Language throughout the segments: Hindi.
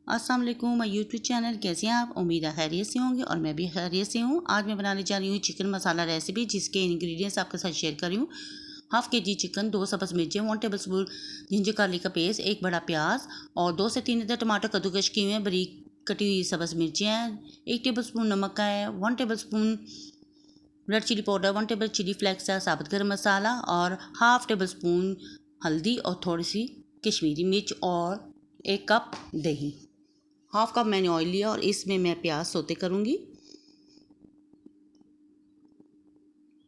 अस्सलाम वालेकुम माय यूट्यूब चैनल। कैसे हैं आप? उम्मीद है खैरियत से होंगे और मैं भी खैरियत से हूँ। आज मैं बनाने जा रही हूँ चिकन मसाला रेसिपी, जिसके इंग्रेडिएंट्स आपके साथ शेयर कर रही हूँ। हाफ़ के जी चिकन, 2 सब्ज़ मिर्चें, 1 टेबलस्पून जिंजर गार्लिक का पेस्ट, 1 बड़ा प्याज और 2 से 3 अदर टमाटर कद्दूकस किए हुए हैं, बारीक कटी हुई सब्ज़ मिर्चें हैं, 1 टेबलस्पून नमक का है, 1 tablespoon red chilli powder, 1 table chilli flakes है, साबुत गरम मसाला और हाफ़ टेबलस्पून हल्दी और थोड़ी सी कश्मीरी मिर्च और 1 कप दही। हाफ़ कप मैंने ऑयल लिया और इसमें मैं प्याज सोते करूँगी।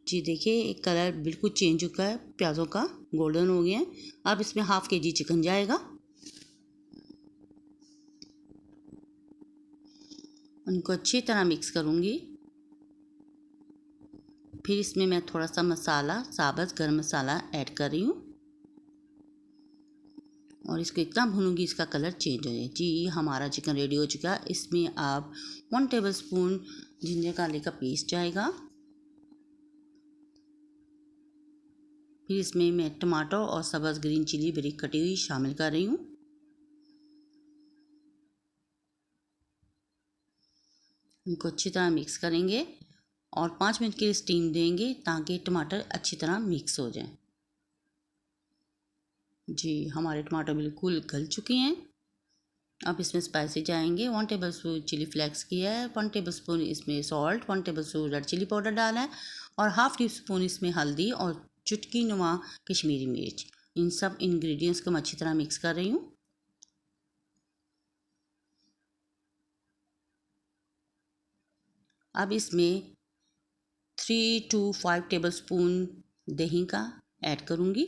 जी देखिए, एक कलर बिल्कुल चेंज हो चुका है प्याज़ों का, गोल्डन हो गया है। अब इसमें हाफ़ के जी चिकन जाएगा। उनको अच्छी तरह मिक्स करूँगी। फिर इसमें मैं थोड़ा सा मसाला, साबुत गरम मसाला ऐड कर रही हूँ और इसको इतना भूनूंगी इसका कलर चेंज हो जाए। जी, हमारा चिकन रेडी हो चुका है। इसमें आप 1 टेबलस्पून जिंजर गार्लिक का पेस्ट जाएगा। फिर इसमें मैं टमाटर और सब्ज़ ग्रीन चिली बारीक कटी हुई शामिल कर रही हूँ। इनको अच्छी तरह मिक्स करेंगे और 5 मिनट के लिए स्टीम देंगे ताकि टमाटर अच्छी तरह मिक्स हो जाए। जी, हमारे टमाटर बिल्कुल गल चुके हैं। अब इसमें स्पाइसी जाएंगे। 1 टेबलस्पून चिली फ्लेक्स किया है, 1 टेबलस्पून इसमें salt, 1 tablespoon red chilli powder डाला है और हाफ़ टी स्पून इसमें हल्दी और चुटकी नुमा कश्मीरी मिर्च। इन सब इंग्रेडिएंट्स को मैं अच्छी तरह मिक्स कर रही हूँ। अब इसमें 3 to 5 टेबलस्पून दही का ऐड करूँगी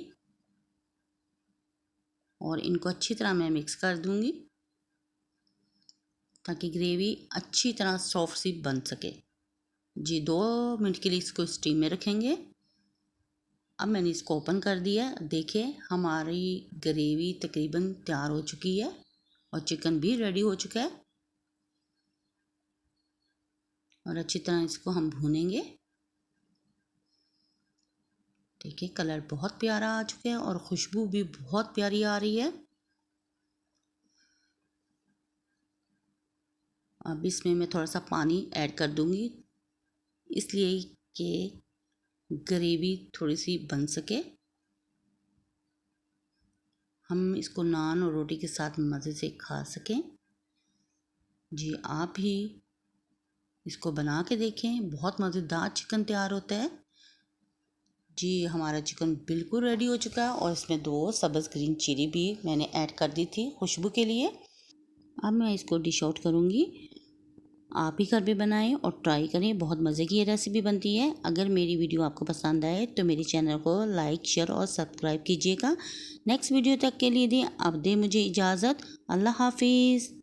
और इनको अच्छी तरह मैं मिक्स कर दूँगी ताकि ग्रेवी अच्छी तरह सॉफ्ट सी बन सके। जी, 2 मिनट के लिए इसको स्टीम में रखेंगे। अब मैंने इसको ओपन कर दिया। देखिए, हमारी ग्रेवी तकरीबन तैयार हो चुकी है और चिकन भी रेडी हो चुका है और अच्छी तरह इसको हम भूनेंगे। देखिए, कलर बहुत प्यारा आ चुका है और खुशबू भी बहुत प्यारी आ रही है। अब इसमें मैं थोड़ा सा पानी ऐड कर दूंगी, इसलिए कि ग्रेवी थोड़ी सी बन सके, हम इसको नान और रोटी के साथ मज़े से खा सकें। जी, आप भी इसको बना के देखें, बहुत मज़ेदार चिकन तैयार होता है। जी, हमारा चिकन बिल्कुल रेडी हो चुका है और इसमें 2 सब्ज़ ग्रीन चिली भी मैंने ऐड कर दी थी खुशबू के लिए। अब मैं इसको डिश आउट करूँगी। आप भी घर पे बनाएं और ट्राई करें, बहुत मज़े की ये रेसिपी बनती है। अगर मेरी वीडियो आपको पसंद आए तो मेरे चैनल को लाइक, शेयर और सब्सक्राइब कीजिएगा। नेक्स्ट वीडियो तक के लिए दें अब दें मुझे इजाज़त। अल्लाह हाफिज़।